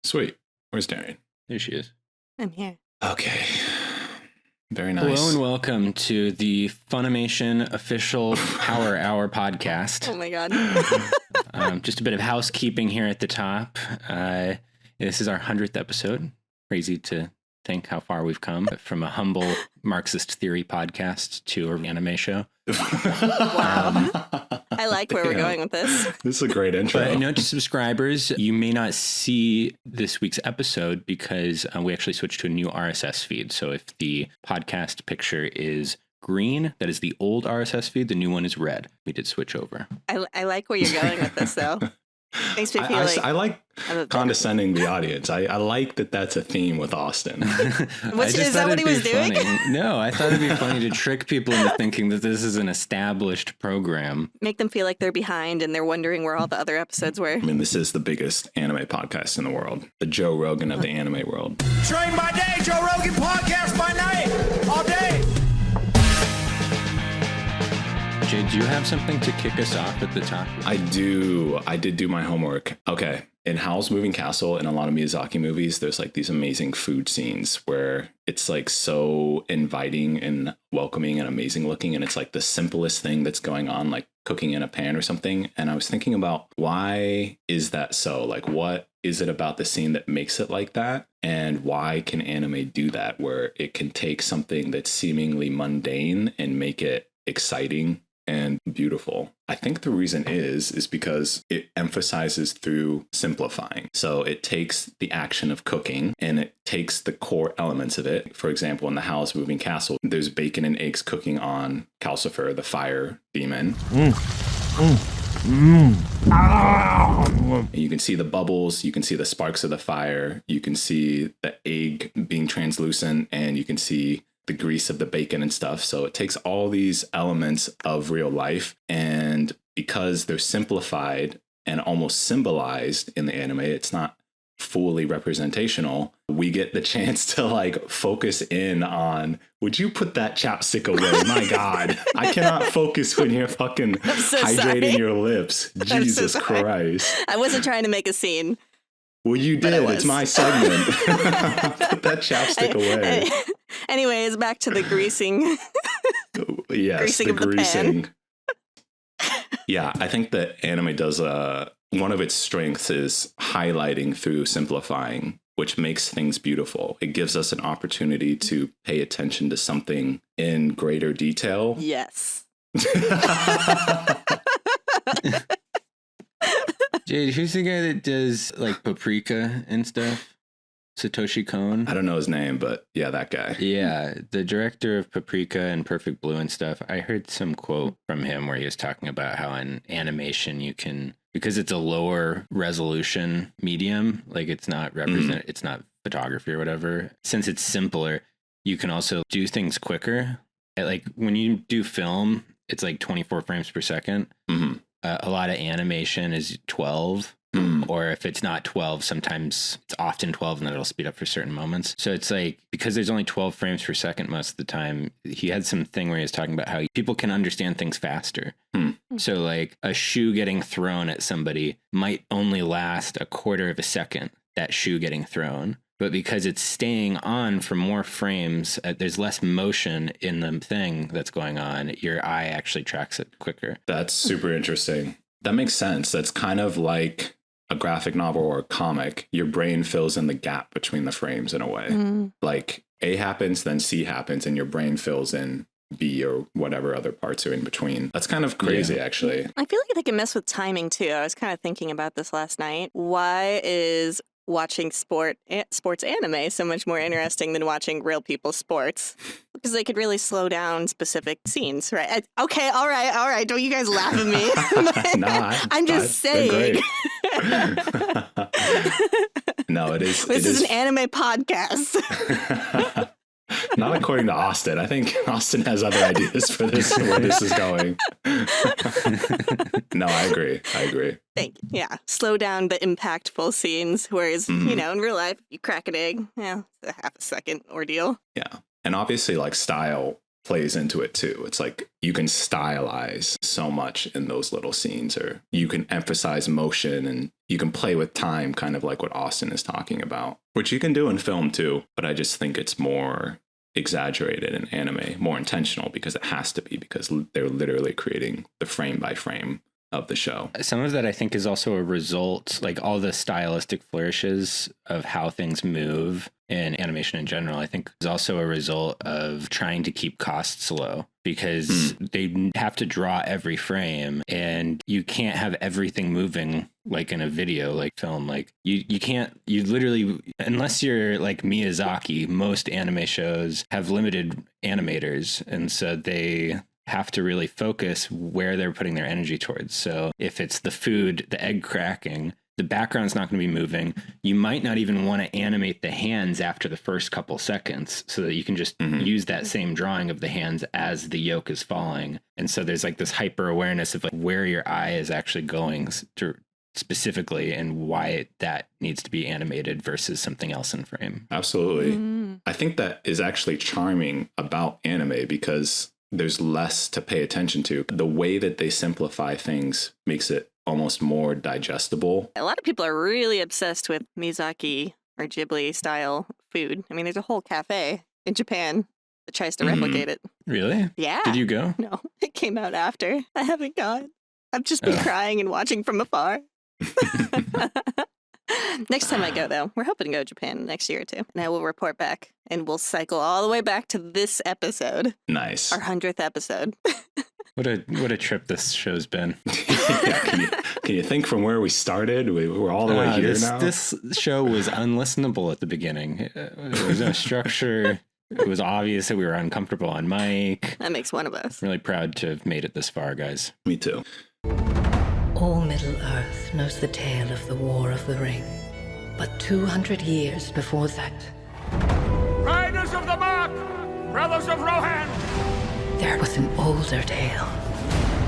Sweet. Where's Darian? There she is. I'm here. Okay. Very nice. Hello and welcome to the Funimation official Power Hour podcast. Oh my god. Just a bit of housekeeping here at the top. This is our 100th episode. Crazy to think how far we've come from a humble Marxist theory podcast to an anime show. Wow. I like where we're going with this. This is a great intro. But note to subscribers, you may not see this week's episode because we actually switched to a new RSS feed. So if the podcast picture is green, that is the old RSS feed. The new one is red. We did switch over. I like where you're going with this, though. Makes me feel I like condescending the audience. I like that that's a theme with Austin. Is that what he was doing? No, I thought it'd be funny to trick people into thinking that this is an established program. Make them feel like they're behind and they're wondering where all the other episodes were. I mean, this is the biggest anime podcast in the world. The Joe Rogan of the anime world. Train by day, Joe Rogan podcast by night, all day. Jay, do you have something to kick us off at the top? I do. I did do my homework. Okay. In Howl's Moving Castle and a lot of Miyazaki movies, there's like these amazing food scenes where it's like so inviting and welcoming and amazing looking. And it's like the simplest thing that's going on, like cooking in a pan or something. And I was thinking about why is that so? Like, what is it about the scene that makes it like that? And why can anime do that, where it can take something that's seemingly mundane and make it exciting and beautiful? I think the reason is because it emphasizes through simplifying. So it takes the action of cooking and it takes the core elements of it. For example, in the Howl's Moving Castle, there's bacon and eggs cooking on Calcifer, the fire demon. And you can see the bubbles, you can see the sparks of the fire, you can see the egg being translucent, and you can see the grease of the bacon and stuff. So it takes all these elements of real life, and because they're simplified and almost symbolized in the anime, it's not fully representational. We get the chance to like focus in on, would you put that chapstick away? My God, I cannot focus when you're fucking hydrating your lips. Jesus Christ. I wasn't trying to make a scene. Well, you did. It's my segment. Put that chapstick away. Anyways, back to the greasing. Yes, greasing the of the greasing. Yeah, I think that anime does one of its strengths is highlighting through simplifying, which makes things beautiful. It gives us an opportunity to pay attention to something in greater detail. Yes. Jade, who's the guy that does like Paprika and stuff? Satoshi Kon? I don't know his name, but yeah, that guy. Yeah, the director of Paprika and Perfect Blue and stuff. I heard some quote from him where he was talking about how in animation you can, because it's a lower resolution medium, like it's not it's not photography or whatever. Since it's simpler, you can also do things quicker. Like when you do film, it's like 24 frames per second. Mm-hmm. A lot of animation is 12. Or if it's not 12, sometimes it's often 12 and then it'll speed up for certain moments. So it's like, because there's only 12 frames per second most of the time, he had some thing where he was talking about how people can understand things faster. So like a shoe getting thrown at somebody might only last a quarter of a second, that shoe getting thrown. But because it's staying on for more frames, there's less motion in the thing that's going on, your eye actually tracks it quicker. That's super interesting. That makes sense. That's kind of like a graphic novel or a comic. Your brain fills in the gap between the frames in a way. Like A happens, then C happens, and your brain fills in B or whatever other parts are in between. That's kind of crazy, actually. I feel like they can mess with timing, too. I was kind of thinking about this last night. Why is watching sports anime so much more interesting than watching real people's sports? Because they could really slow down specific scenes, right? Okay, all right. Don't you guys laugh at me. I'm just saying. No, it is. This is an anime podcast. Not according to Austin. I think Austin has other ideas for this, where this is going. No, I agree. Thank you. Yeah. Slow down the impactful scenes, whereas, in real life, you crack an egg, it's a half a second ordeal. Yeah. And obviously, like, style plays into it too. It's like you can stylize so much in those little scenes, or you can emphasize motion and you can play with time, kind of like what Austin is talking about, which you can do in film too. But I just think it's more exaggerated in anime, more intentional, because it has to be, because they're literally creating the frame by frame of the show. Some of that I think is also a result, like all the stylistic flourishes of how things move in animation in general, I think is also a result of trying to keep costs low, because they have to draw every frame and you can't have everything moving like in a video, like film. Like you can't, you literally, unless you're like Miyazaki, most anime shows have limited animators. And so they have to really focus where they're putting their energy towards. So if it's the food, the egg cracking, the background's not going to be moving. You might not even want to animate the hands after the first couple seconds, so that you can just use that same drawing of the hands as the yolk is falling. And so there's like this hyper awareness of like where your eye is actually going specifically, and why that needs to be animated versus something else in frame. Absolutely. I think that is actually charming about anime, because there's less to pay attention to. The way that they simplify things makes it almost more digestible. A lot of people are really obsessed with Miyazaki or Ghibli style food. I mean, there's a whole cafe in Japan that tries to replicate it. Really? Yeah. Did you go? No, it came out after. I haven't gone. I've just been crying and watching from afar. Next time I go, though, we're hoping to go to Japan next year or two, and I will report back, and we'll cycle all the way back to this episode. Nice. Our 100th episode. What a trip this show's been. Yeah, can you think from where we started? We're all the way here now. This show was unlistenable at the beginning. There was no structure. It was obvious that we were uncomfortable on mic. That makes one of us. I'm really proud to have made it this far, guys. Me too. All Middle-earth knows the tale of the War of the Ring. But 200 years before that, Riders of the Mark, brothers of Rohan, there was an older tale.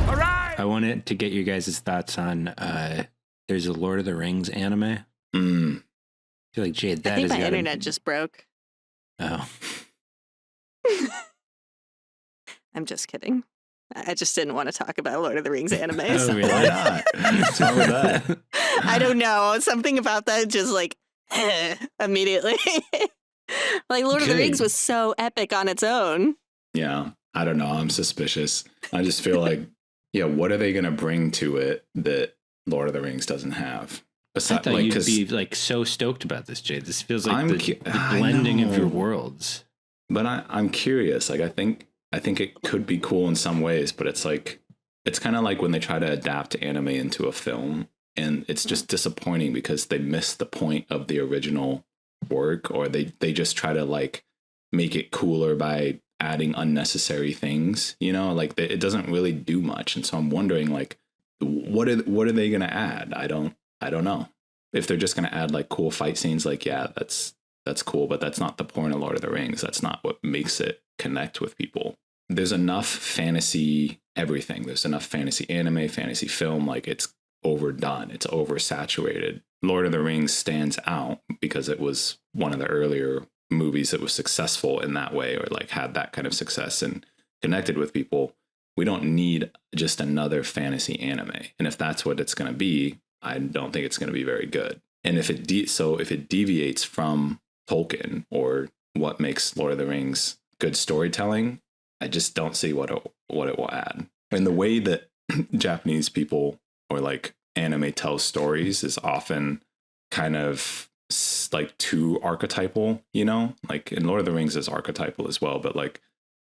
arise! I wanted to get you guys' thoughts on, there's a Lord of the Rings anime. I feel like, Jade, that I think is my internet just broke. Oh. I'm just kidding. I just didn't want to talk about Lord of the Rings anime. Oh, so- really? Why not? What's wrong with that? I don't know. Something about that just like immediately. Like Lord of the Okay. Rings was so epic on its own. Yeah, I don't know. I'm suspicious. I just feel like, yeah, what are they going to bring to it that Lord of the Rings doesn't have? I Aside, thought like, you'd 'cause be like so stoked about this, Jade. This feels like I'm the I blending of know. your worlds. But I'm curious. Like, I think it could be cool in some ways, but it's like, it's kind of like when they try to adapt anime into a film, and it's just disappointing because they miss the point of the original work, or they just try to like make it cooler by adding unnecessary things, you know, like it doesn't really do much. And so I'm wondering, like, what are they going to add? I don't know. If they're just going to add like cool fight scenes, like, yeah, that's cool, but that's not the point of Lord of the Rings. That's not what makes it connect with people. There's enough fantasy everything. There's enough fantasy anime, fantasy film. Like, it's overdone. It's oversaturated. Lord of the Rings stands out because it was one of the earlier movies that was successful in that way, or like had that kind of success and connected with people. We don't need just another fantasy anime. And if that's what it's going to be, I don't think it's going to be very good. And if it deviates from Tolkien or what makes Lord of the Rings good storytelling, I just don't see what it will add. And the way that Japanese people or like anime tells stories is often kind of like too archetypal, you know, like in Lord of the Rings is archetypal as well, but like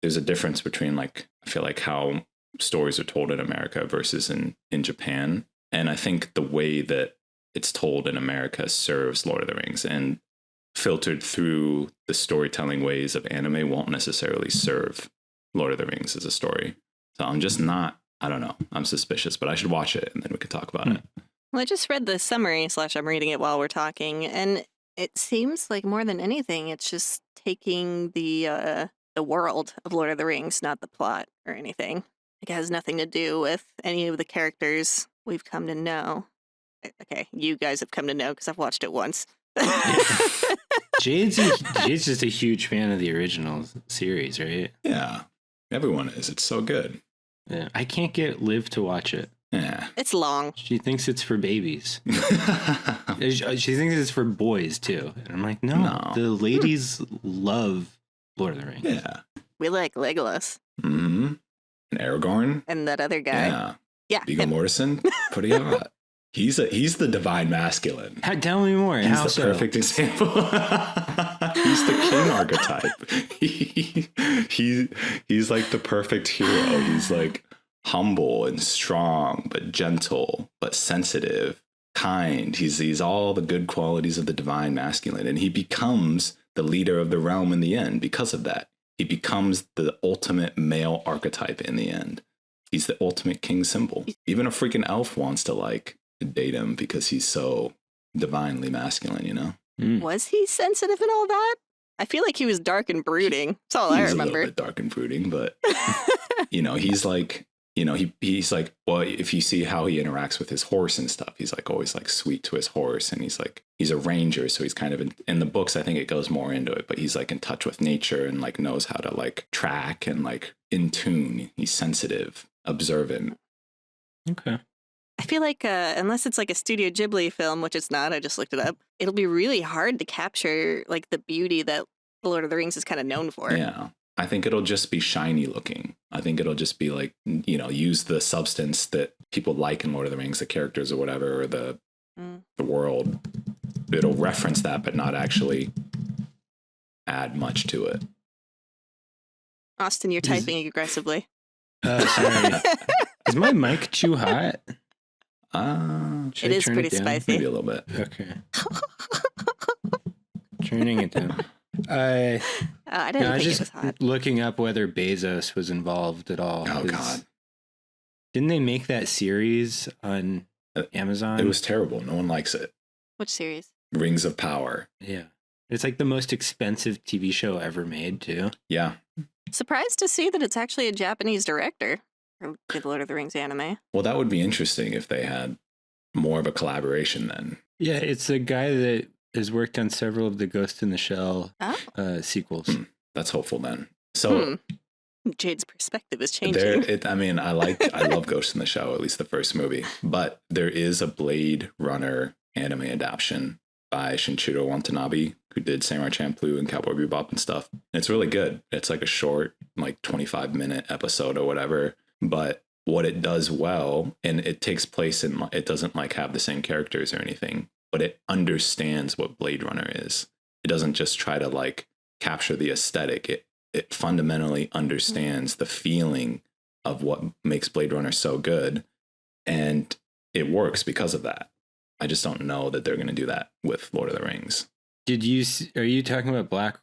there's a difference between, like, I feel like how stories are told in America versus in Japan. And I think the way that it's told in America serves Lord of the Rings, and filtered through the storytelling ways of anime won't necessarily serve Lord of the Rings as a story. So I'm just not, I don't know. I'm suspicious, but I should watch it and then we could talk about it. Well, I just read the summary / I'm reading it while we're talking, and it seems like more than anything, it's just taking the world of Lord of the Rings, not the plot or anything. It has nothing to do with any of the characters we've come to know. Okay, you guys have come to know because I've watched it once. Jade's just a huge fan of the original series, right? Yeah. Everyone is. It's so good. Yeah, I can't get Liv to watch it. Yeah. It's long. She thinks it's for babies. She thinks it's for boys too. And I'm like, no. The ladies love Lord of the Rings. Yeah. We like Legolas. Mm-hmm. And Aragorn. And that other guy. Yeah. Viggo Mortensen. Pretty hot. He's the divine masculine. Tell me more. He's the perfect example. He's the king archetype. He's like the perfect hero. He's like humble and strong, but gentle, but sensitive, kind. He's all the good qualities of the divine masculine. And he becomes the leader of the realm in the end because of that. He becomes the ultimate male archetype in the end. He's the ultimate king symbol. Even a freaking elf wants to like date him because he's so divinely masculine, you know? Was he sensitive and all that? I feel like he was dark and brooding. That's all I remember. A little bit dark and brooding, but you know, he's like, you know, he's like, well, if you see how he interacts with his horse and stuff, he's like always like sweet to his horse. And he's like, he's a ranger. So he's kind of in the books, I think it goes more into it, but he's like in touch with nature and like knows how to like track and like in tune. He's sensitive, observant. Okay. I feel like unless it's like a Studio Ghibli film, which it's not, I just looked it up, it'll be really hard to capture like the beauty that The Lord of the Rings is kind of known for. Yeah. I think it'll just be shiny looking. I think it'll just be like, you know, use the substance that people like in Lord of the Rings, the characters or whatever, or the world. It'll reference that, but not actually add much to it. Austin, you're typing aggressively. Sorry. Is my mic too hot? It is pretty spicy. Maybe a little bit. Okay. Turning it down. I didn't think it was hot. Looking up whether Bezos was involved at all. Oh, God. Didn't they make that series on Amazon? It was terrible. No one likes it. Which series? Rings of Power. Yeah. It's like the most expensive TV show ever made, too. Yeah. Surprised to see that it's actually a Japanese director who did Lord of the Rings anime. Well, that would be interesting if they had more of a collaboration then. Yeah, it's a guy that has worked on several of the Ghost in the Shell sequels. That's hopeful then. So Jade's perspective is changing. I love Ghost in the Shell, at least the first movie. But there is a Blade Runner anime adaptation by Shinichiro Watanabe, who did Samurai Champloo and Cowboy Bebop and stuff. And it's really good. It's like a short, like 25-minute episode or whatever. But what it does well, and it takes place in, it doesn't like have the same characters or anything, but it understands what Blade Runner is. It doesn't just try to like capture the aesthetic. It fundamentally understands the feeling of what makes Blade Runner so good. And it works because of that. I just don't know that they're going to do that with Lord of the Rings. Are you talking about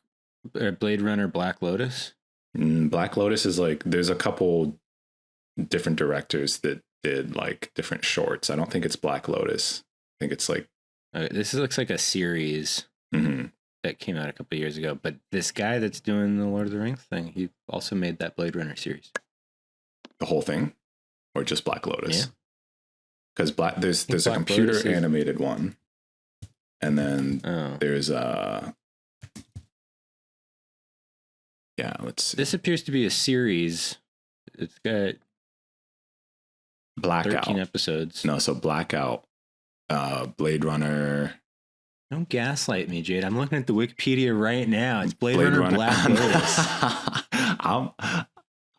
Blade Runner Black Lotus? Black Lotus is like, there's a couple different directors that did like different shorts. I don't think it's Black Lotus. I think it's like, this looks like a series that came out a couple of years ago. But this guy that's doing the Lord of the Rings thing, he also made that Blade Runner series. The whole thing, or just Black Lotus? Yeah. Because there's a computer animated one, and then there's a let's see. This appears to be a series. It's got Blackout 13 episodes. No, so Blackout, Blade Runner. Don't gaslight me, Jade. I'm looking at the Wikipedia right now. It's Blade Runner Black Lotus.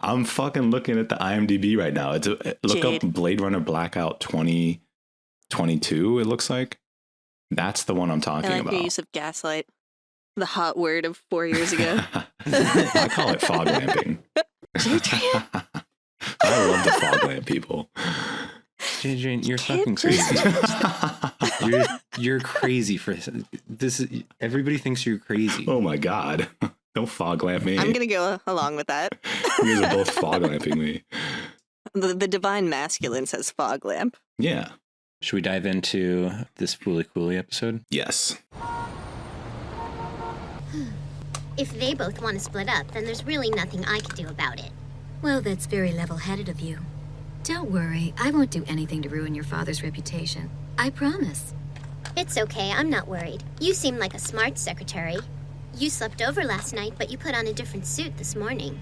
I'm fucking looking at the IMDb right now. Look up Blade Runner Blackout 2022, it looks like. That's the one I'm talking about. The use of gaslight. The hot word of 4 years ago. I call it fog lamping. I love the fog lamp people. Jane, you're fucking crazy. You're crazy for this. Everybody thinks you're crazy. Oh my God. Don't fog lamp me. I'm going to go along with that. You guys are both fog lamping me. The divine masculine says fog lamp. Yeah. Should we dive into this Fooly Cooley episode? Yes. If they both want to split up, then there's really nothing I can do about it. Well, that's very level-headed of you. Don't worry, I won't do anything to ruin your father's reputation. I promise. It's okay, I'm not worried. You seem like a smart secretary. You slept over last night, but you put on a different suit this morning.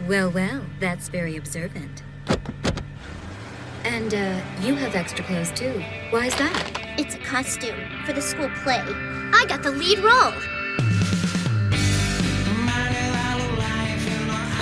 Well, well, that's very observant. And, you have extra clothes, too. Why is that? It's a costume for the school play. I got the lead role.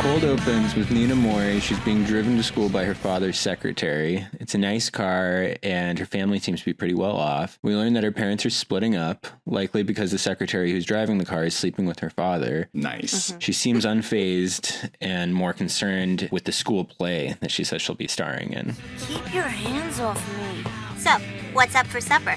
Cold opens with Nina Mori. She's being driven to school by her father's secretary. It's a nice car, and her family seems to be pretty well off. We learn that her parents are splitting up, likely because the secretary who's driving the car is sleeping with her father. Nice. She seems unfazed and more concerned with the school play that she says she'll be starring in. Keep your hands off me. So, what's up for supper?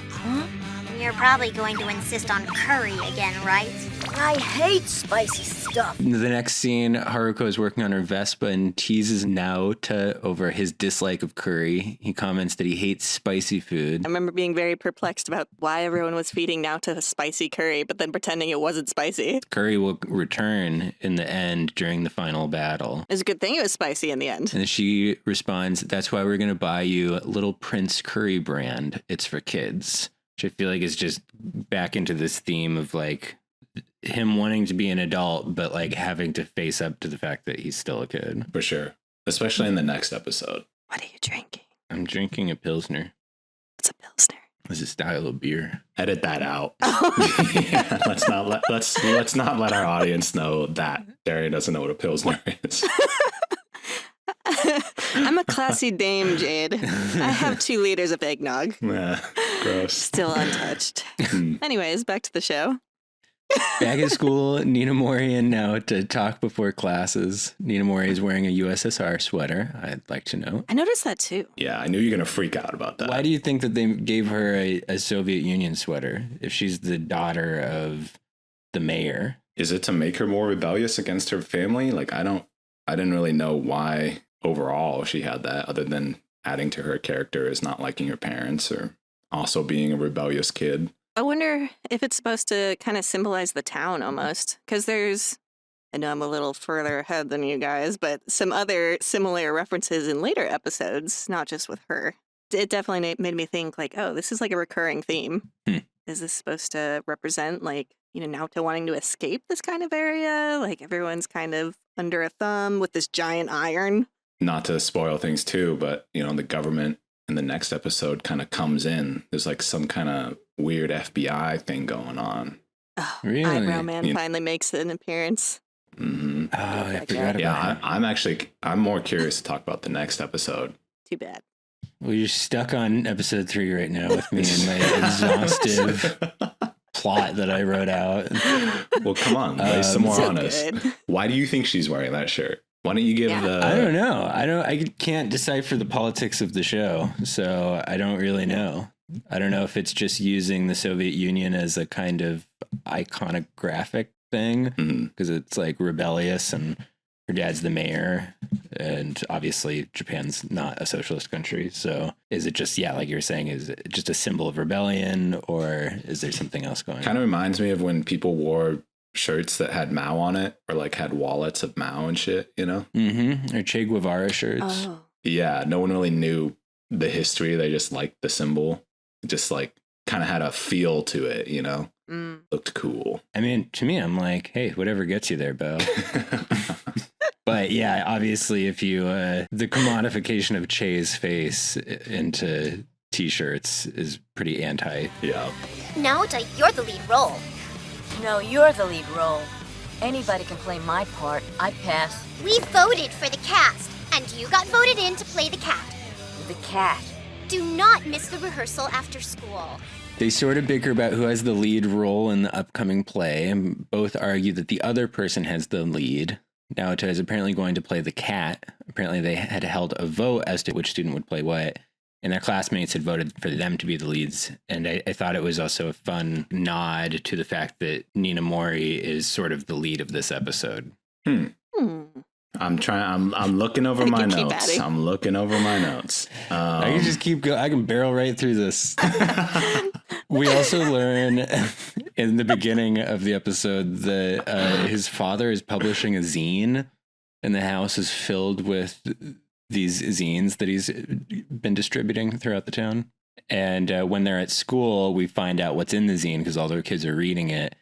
You're probably going to insist on curry again, right? I hate spicy stuff. The next scene, Haruko is working on her Vespa and teases Naota over his dislike of curry. He comments that he hates spicy food. I remember being very perplexed about why everyone was feeding Naota spicy curry, but then pretending it wasn't spicy. Curry will return in the end during the final battle. It was a good thing it was spicy in the end. And she responds, "That's why we're going to buy you Little Prince Curry brand. It's for kids." Which I feel like is just back into this theme of like him wanting to be an adult, but like having to face up to the fact that he's still a kid. For sure. Especially in the next episode. What are you drinking? I'm drinking a Pilsner. It's a Pilsner. It's a style of beer. Edit that out. Yeah, let's not let our audience know that Darian doesn't know what a Pilsner is. I'm a classy dame, Jade. I have 2 liters of eggnog. Yeah, gross. Still untouched. Anyways, back to the show. Back at school, Nina Mori and Naota talk before classes. Nina Mori is wearing a USSR sweater, I'd like to know. I noticed that too. Yeah, I knew you were going to freak out about that. Why do you think that they gave her a Soviet Union sweater if she's the daughter of the mayor? Is it to make her more rebellious against her family? Like, I didn't really know why overall she had that, other than adding to her character as not liking her parents or also being a rebellious kid. I wonder if it's supposed to kind of symbolize the town almost. Because I know I'm a little further ahead than you guys, but some other similar references in later episodes, not just with her. It definitely made me think like, oh, this is like a recurring theme. Is this supposed to represent like, Naoto wanting to escape this kind of area? Like everyone's kind of under a thumb with this giant iron. Not to spoil things too, but, the government in the next episode kind of comes in. There's like some kind of weird FBI thing going on. Oh, really? Eyebrow Man finally makes an appearance. Mm-hmm. Oh, I forgot about it. I'm more curious to talk about the next episode. Too bad. Well, you're stuck on episode 3 right now with me and my exhaustive plot that I wrote out. Well, come on, lay some more so on us. good. Why do you think she's wearing that shirt? Why don't you give the... I don't know. I can't decipher the politics of the show, so I don't really know. I don't know if it's just using the Soviet Union as a kind of iconographic thing, because it's like rebellious and her dad's the mayor, and obviously Japan's not a socialist country. So is it just, like you were saying, is it just a symbol of rebellion, or is there something else going on? Kind of reminds me of when people wore shirts that had Mao on it, or like had wallets of Mao and shit, Or Che Guevara shirts. Oh. Yeah, no one really knew the history. They just liked the symbol. It just like kind of had a feel to it, Looked cool. I mean, to me, I'm like, hey, whatever gets you there, Bo. But yeah, obviously, if you the commodification of Che's face into t-shirts is pretty anti. Yeah. Naota, you're the lead role. No, you're the lead role. Anybody can play my part. I pass. We voted for the cast, and you got voted in to play the cat. The cat. Do not miss the rehearsal after school. They sort of bicker about who has the lead role in the upcoming play, and both argue that the other person has the lead. Naota is apparently going to play the cat. Apparently they had held a vote as to which student would play what, and their classmates had voted for them to be the leads. And I thought it was also a fun nod to the fact that Nina Mori is sort of the lead of this episode. I'm looking over my notes. I'm looking over my notes. I can just keep going. I can barrel right through this. We also learn in the beginning of the episode that his father is publishing a zine, and the house is filled with these zines that he's been distributing throughout the town. And when they're at school, we find out what's in the zine because all their kids are reading it.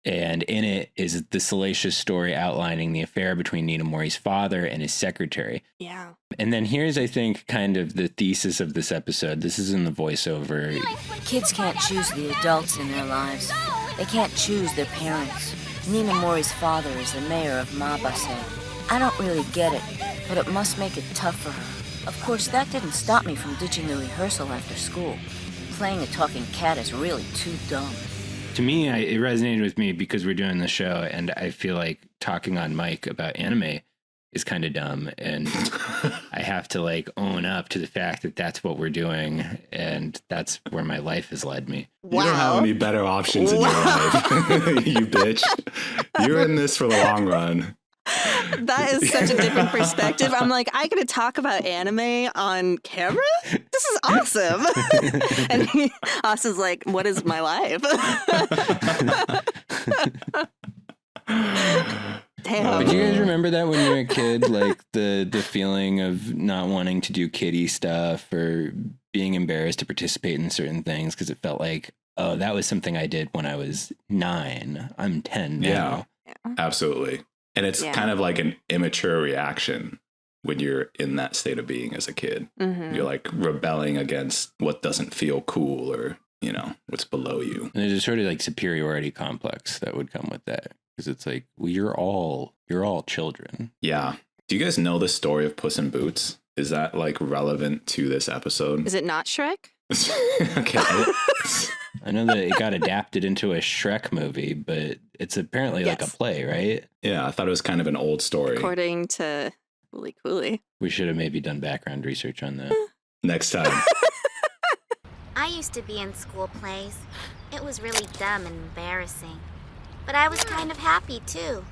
And in it is the salacious story outlining the affair between Nina Mori's father and his secretary. Yeah. And then here's, I think, kind of the thesis of this episode. This is in the voiceover. Kids can't choose the adults in their lives. They can't choose their parents. Nina Mori's father is the mayor of Mabase. I don't really get it, but it must make it tough for her. Of course, that didn't stop me from ditching the rehearsal after school. Playing a talking cat is really too dumb. To me, it resonated with me because we're doing the show, and I feel like talking on mic about anime is kind of dumb, and I have to like own up to the fact that that's what we're doing, and that's where my life has led me. Wow. You don't have any better options in your life, you bitch. You're in this for the long run. That is such a different perspective. I'm like, I get to talk about anime on camera? This is awesome. And Austin's like, what is my life? Damn. But do you guys remember that when you were a kid? Like the feeling of not wanting to do kiddie stuff or being embarrassed to participate in certain things because it felt like, oh, that was something I did when I was 9. I'm 10 now. Yeah, absolutely. And it's kind of like an immature reaction when you're in that state of being as a kid. Mm-hmm. You're like rebelling against what doesn't feel cool or, you know, what's below you. And there's a sort of like superiority complex that would come with that. Because it's like, well, you're all children. Yeah. Do you guys know the story of Puss in Boots? Is that like relevant to this episode? Is it not Shrek? Okay. I know that it got adapted into a Shrek movie, but it's apparently like a play, right? Yeah, I thought it was kind of an old story. According to Wooly Cooley. We should have maybe done background research on that. Next time. I used to be in school plays. It was really dumb and embarrassing. But I was kind of happy, too.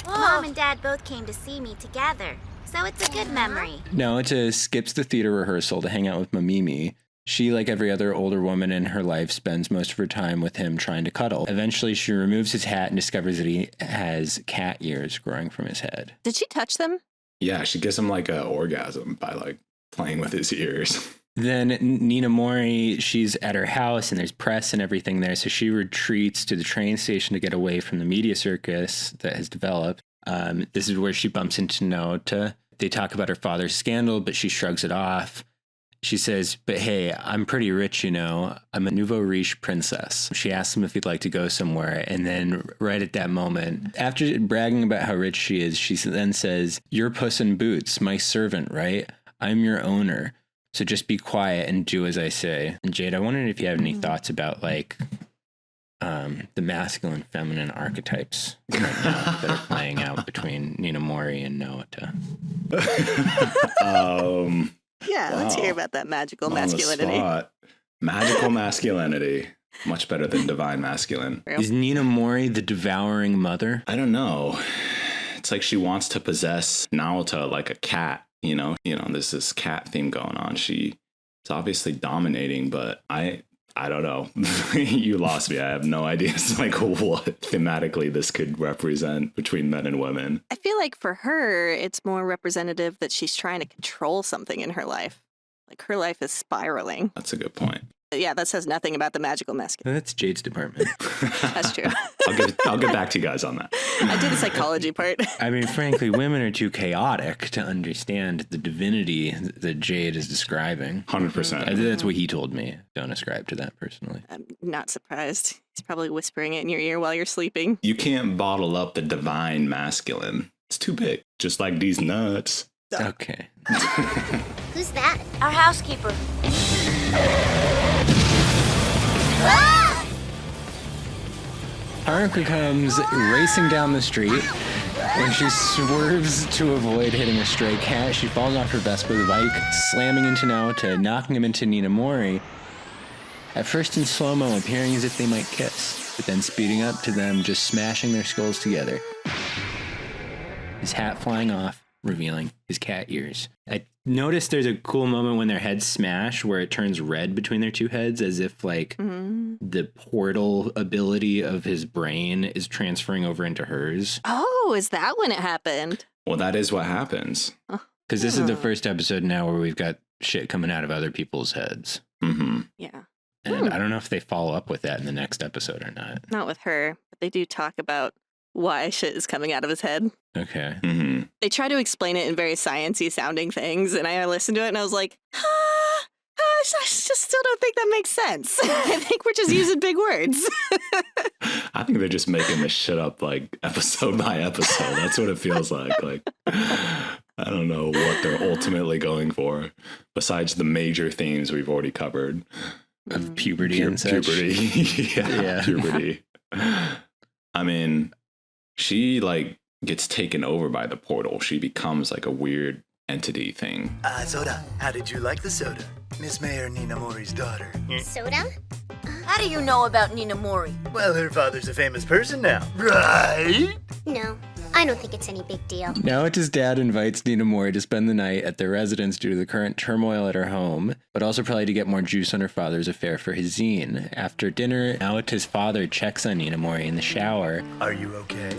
Mom and Dad both came to see me together, so it's a good memory. No, it skips the theater rehearsal to hang out with Mamimi. She, like every other older woman in her life, spends most of her time with him trying to cuddle. Eventually, she removes his hat and discovers that he has cat ears growing from his head. Did she touch them? Yeah, she gives him like an orgasm by like playing with his ears. Then Nina Mori, she's at her house and there's press and everything there. So she retreats to the train station to get away from the media circus that has developed. This is where she bumps into Naota. They talk about her father's scandal, but she shrugs it off. She says, but hey, I'm pretty rich, you know. I'm a nouveau riche princess. She asks him if he'd like to go somewhere. And then right at that moment, after bragging about how rich she is, she then says, you're Puss in Boots, my servant, right? I'm your owner. So just be quiet and do as I say. And Jade, I wondered if you have any thoughts about like the masculine, feminine archetypes right now that are playing out between Nina Mori and Naota. Yeah, let's hear about that magical masculinity. Magical masculinity. Much better than divine masculine. Is Nina Mori the devouring mother? I don't know. It's like she wants to possess Naota like a cat. You know, there's this cat theme going on. She's obviously dominating, but I don't know. You lost me. I have no idea. It's like what thematically this could represent between men and women. I feel like for her, it's more representative that she's trying to control something in her life. Like her life is spiraling. That's a good point. Yeah, that says nothing about the magical masculine. That's Jade's department. That's true. I'll get back to you guys on that. I did the psychology part. I mean, frankly, women are too chaotic to understand the divinity that Jade is describing. 100%. That's what he told me. Don't ascribe to that personally. I'm not surprised. He's probably whispering it in your ear while you're sleeping. You can't bottle up the divine masculine. It's too big. Just like these nuts. Okay. Who's that? Our housekeeper. Haruka comes racing down the street. When she swerves to avoid hitting a stray cat, she falls off her Vespa bike, slamming into Naota, knocking him into Nina Mori. At first in slow-mo, appearing as if they might kiss, but then speeding up to them just smashing their skulls together. His hat flying off, revealing his cat ears. I noticed there's a cool moment when their heads smash where it turns red between their two heads as if like the portal ability of his brain is transferring over into hers. Oh, is that when it happened? Well, that is what happens. Because this is the first episode now where we've got shit coming out of other people's heads. Mm-hmm. Yeah. And I don't know if they follow up with that in the next episode or not. Not with her, but they do talk about why shit is coming out of his head. Okay. Mm-hmm. They try to explain it in very sciencey sounding things, and I listened to it and I was like, I just still don't think that makes sense. I think we're just using big words. I think they're just making this shit up like episode by episode. That's what it feels like. Like, I don't know what they're ultimately going for, besides the major themes we've already covered. Of puberty and such. Puberty. yeah, puberty. I mean, she like gets taken over by the portal. She becomes like a weird entity thing. Soda, how did you like the soda? Miss Mayor Nina Mori's daughter. Soda? How do you know about Nina Mori? Well, her father's a famous person now. Right? No, I don't think it's any big deal. Naota's dad invites Nina Mori to spend the night at their residence due to the current turmoil at her home, but also probably to get more juice on her father's affair for his zine. After dinner, Naota's father checks on Nina Mori in the shower. Are you okay?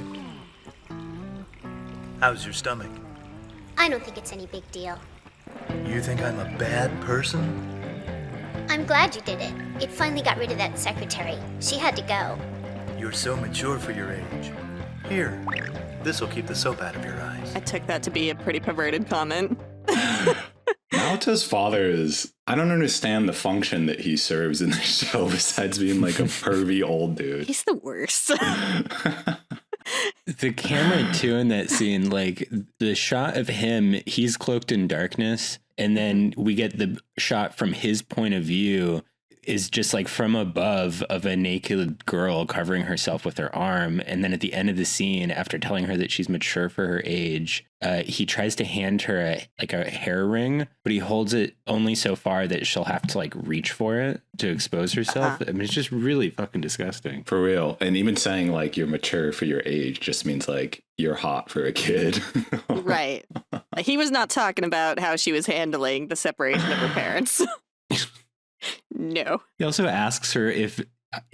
How's your stomach? I don't think it's any big deal. You think I'm a bad person? I'm glad you did it. It finally got rid of that secretary. She had to go. You're so mature for your age. Here, this'll keep the soap out of your eyes. I took that to be a pretty perverted comment. Naota's father is, I don't understand the function that he serves in the show besides being like a pervy old dude. He's the worst. The camera too in that scene, like the shot of him, he's cloaked in darkness, and then we get the shot from his point of view is just like from above of a naked girl covering herself with her arm. And then at the end of the scene, after telling her that she's mature for her age, he tries to hand her a hair ring, but he holds it only so far that she'll have to like reach for it to expose herself. I mean, it's just really fucking disgusting. For real. And even saying like you're mature for your age just means like you're hot for a kid. Right. He was not talking about how she was handling the separation of her parents. No. He also asks her if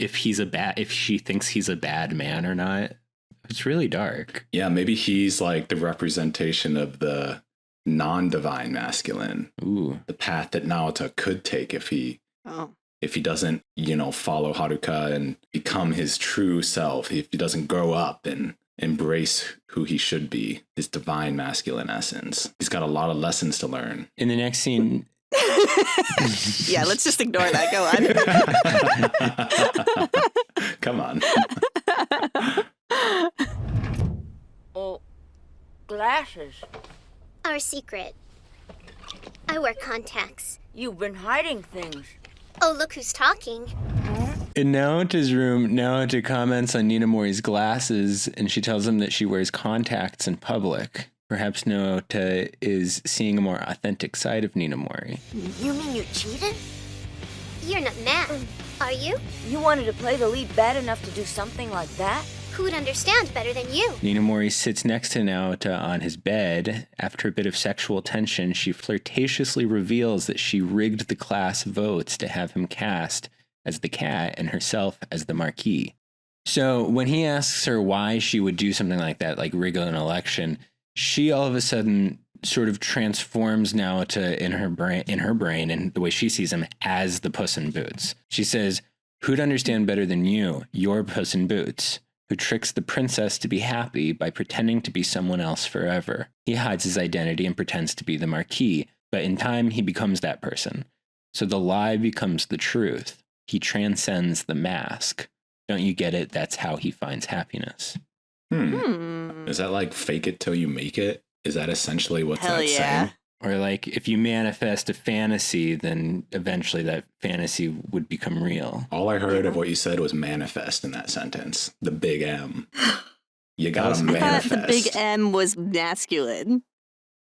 she thinks he's a bad man or not. It's really dark. Yeah, maybe he's like the representation of the non-divine masculine. Ooh. The path that Naota could take if he doesn't, follow Haruka and become his true self, if he doesn't grow up and embrace who he should be, his divine masculine essence. He's got a lot of lessons to learn. In the next scene, yeah, let's just ignore that. Go on. Come on. Oh, glasses. Our secret. I wear contacts. You've been hiding things. Oh, look who's talking. in Naota's room, Naota comments on Nina Mori's glasses, and she tells him that she wears contacts in public. Perhaps Naota is seeing a more authentic side of Nina Mori. You mean you cheated? You're not mad, are you? You wanted to play the lead bad enough to do something like that? Who would understand better than you? Nina Mori sits next to Naota on his bed. After a bit of sexual tension, she flirtatiously reveals that she rigged the class votes to have him cast as the cat and herself as the marquis. So when he asks her why she would do something like that, like rig an election, she all of a sudden sort of transforms Naota in her brain and the way she sees him as the Puss in Boots. She says, "Who'd understand better than you? You're Puss in Boots, who tricks the princess to be happy by pretending to be someone else forever. He hides his identity and pretends to be the marquis, but in time he becomes that person. So the lie becomes the truth. He transcends the mask. Don't you get it? That's how he finds happiness." Is that like fake it till you make it? Is that essentially what's Hell that yeah. saying? Or like, if you manifest a fantasy, then eventually that fantasy would become real. All I heard of what you said was manifest in that sentence. The big M. You gotta I thought manifest. the big M was masculine.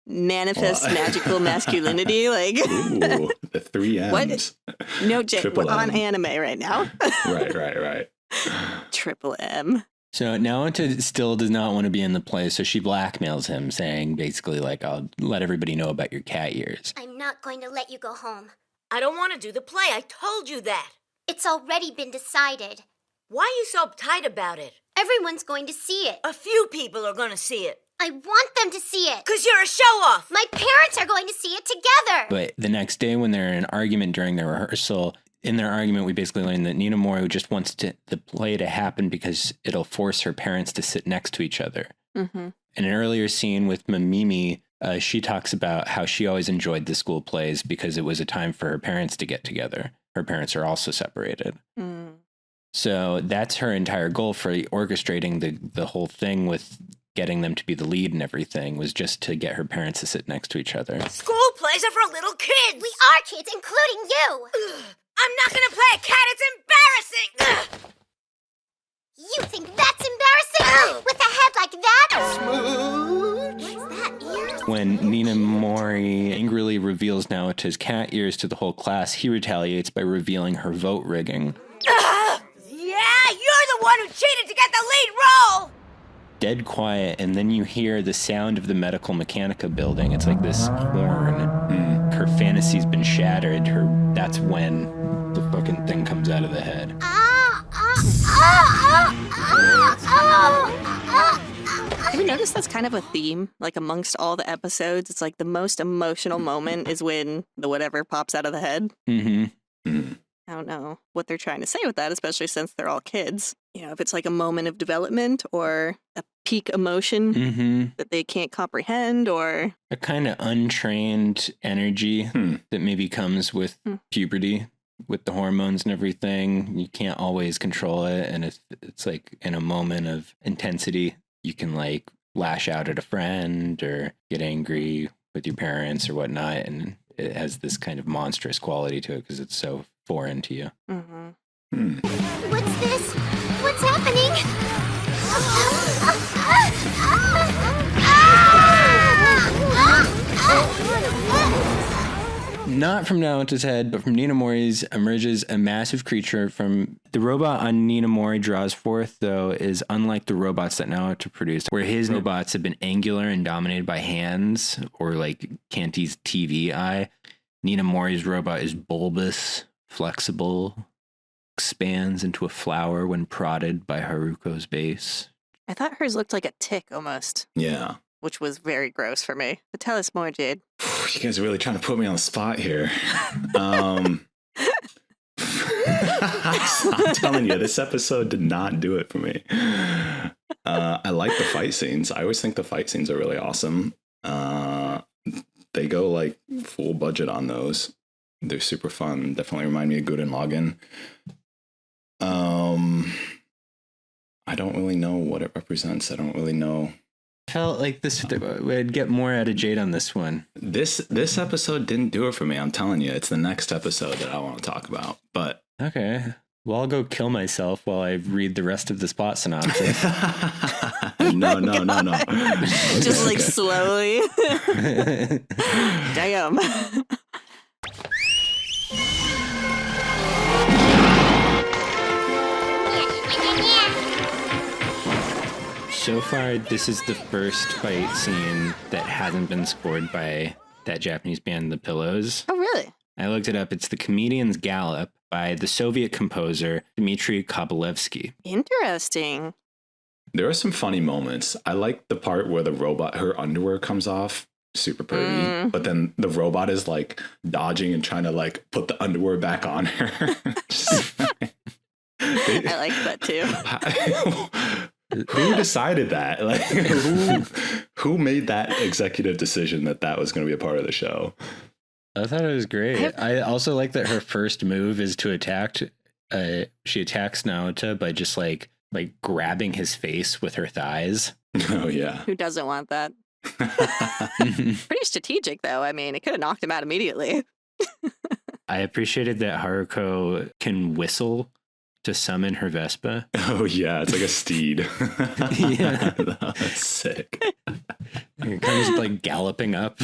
Manifest magical masculinity. Like, Ooh, the 3 M's. What? No, Jay, we're Triple on M. anime right now. Right. Triple M. So Naota still does not want to be in the play, so she blackmails him, saying basically like, "I'll let everybody know about your cat ears." I'm not going to let you go home. I don't want to do the play. I told you that. It's already been decided. Why are you so uptight about it? Everyone's going to see it. A few people are going to see it. I want them to see it. 'Cause you're a show-off. My parents are going to see it together. But the next day when they're in an argument during their rehearsal, in their argument, we basically learned that Nina Mori just wants the play to happen because it'll force her parents to sit next to each other. Mm-hmm. In an earlier scene with Mimimi, she talks about how she always enjoyed the school plays because it was a time for her parents to get together. Her parents are also separated. Mm. So that's her entire goal for orchestrating the whole thing with getting them to be the lead and everything, was just to get her parents to sit next to each other. School plays are for little kids. We are kids, including you. I'm not gonna play a cat. It's embarrassing. You think that's embarrassing? With a head like that? What's that, ears? When Nina Mori angrily reveals Naota's cat ears to the whole class, he retaliates by revealing her vote rigging. Yeah, you're the one who cheated to get the lead role. Dead quiet, and then you hear the sound of the medical mechanica building. It's like this horn. Her fantasy's been shattered. That's when the fucking thing comes out of the head. Have you noticed that's kind of a theme? Like amongst all the episodes, it's like the most emotional moment is when the whatever pops out of the head. Mm-hmm. I don't know what they're trying to say with that, especially since they're all kids. You know, if it's like a moment of development or a peak emotion that they can't comprehend, or a kind of untrained energy that maybe comes with puberty, with the hormones and everything. You can't always control it. And it's like in a moment of intensity, you can like lash out at a friend or get angry with your parents or whatnot. And it has this kind of monstrous quality to it because it's so foreign to you. What's this? What's happening? Not from Naota's head, but from Nina Mori's emerges a massive creature from... The robot on Nina Mori draws forth, though, is unlike the robots that Naota produced, where his robots have been angular and dominated by hands, or like Kanti's TV eye. Nina Mori's robot is bulbous, flexible, expands into a flower when prodded by Haruko's base. I thought hers looked like a tick almost. Yeah. Which was very gross for me. But tell us more, Jade. You guys are really trying to put me on the spot here. I'm telling you, this episode did not do it for me. I like the fight scenes. I always think the fight scenes are really awesome. They go like full budget on those. They're super fun. Definitely remind me of Gurren Lagann. I don't really know what it represents. I don't really know. Felt like this we'd get more out of Jade on this one. This episode didn't do it for me. I'm telling you, it's the next episode that I want to talk about. But okay, well, I'll go kill myself while I read the rest of the plot synopsis. No. Just like slowly. Damn. So far, this is the first fight scene that hasn't been scored by that Japanese band, The Pillows. Oh, really? I looked it up. It's The Comedian's Gallop by the Soviet composer Dmitry Kobalevsky. Interesting. There are some funny moments. I like the part where the robot, her underwear comes off, super pretty, but then the robot is like dodging and trying to like put the underwear back on her. I like that too. Who decided that? Like, who made that executive decision that was going to be a part of the show? I thought it was great. I also like that her first move is to attack. She attacks Naota by just like grabbing his face with her thighs. Oh yeah. Who doesn't want that? Pretty strategic, though. I mean, it could have knocked him out immediately. I appreciated that Haruko can whistle to summon her Vespa. Oh yeah, it's like a steed. Yeah, that's sick. It comes like galloping up.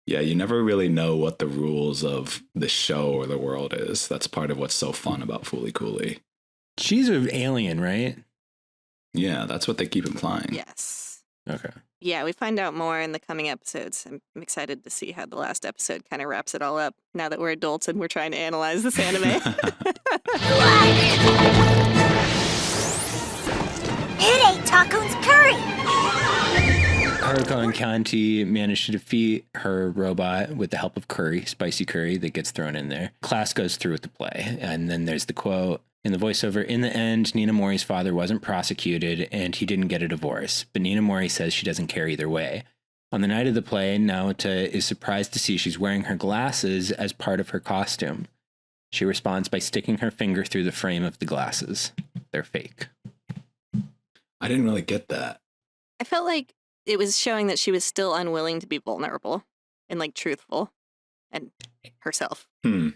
Yeah, you never really know what the rules of the show or the world is. That's part of what's so fun about Fooly Cooly. She's an alien, right? Yeah, that's what they keep implying. Yes. Okay. Yeah, we find out more in the coming episodes. I'm excited to see how the last episode kind of wraps it all up now that we're adults and we're trying to analyze this anime. It ain't Takun's curry! Haruko and Kanti manage to defeat her robot with the help of curry, spicy curry that gets thrown in there. Class goes through with the play. And then there's the quote in the voiceover, in the end, Nina Mori's father wasn't prosecuted and he didn't get a divorce. But Nina Mori says she doesn't care either way. On the night of the play, Naota is surprised to see she's wearing her glasses as part of her costume. She responds by sticking her finger through the frame of the glasses. They're fake. I didn't really get that. I felt like it was showing that she was still unwilling to be vulnerable and like truthful and herself.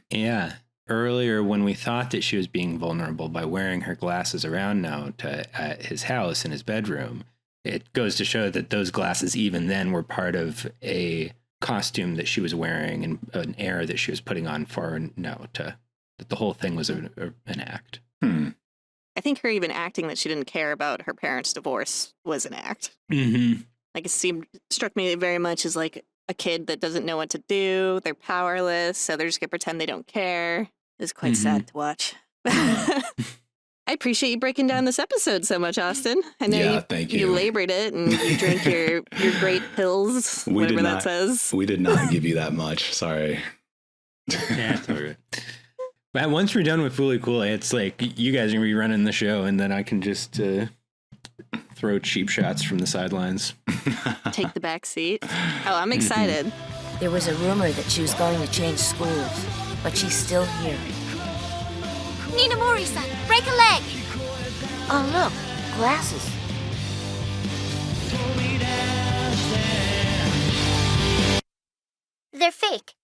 Yeah. Earlier, when we thought that she was being vulnerable by wearing her glasses around Naota at his house in his bedroom, it goes to show that those glasses even then were part of a costume that she was wearing and an air that she was putting on for Naota. That the whole thing was an act. I think her even acting that she didn't care about her parents' divorce was an act. Mm-hmm. Like struck me very much as like a kid that doesn't know what to do. They're powerless, so they're just gonna pretend they don't care. It's quite sad to watch. I appreciate you breaking down this episode so much, Austin. I know thank you. You labored it and you drank your great pills, whatever that says. We did not give you that much. Sorry. Yeah, it's all right. But once we're done with Fully Cool, it's like you guys are gonna be running the show, and then I can just throw cheap shots from the sidelines. Take the back seat. Oh, I'm excited. There was a rumor that she was going to change schools, but she's still here. Nina Mori-san, break a leg! Oh, look, glasses. They're fake.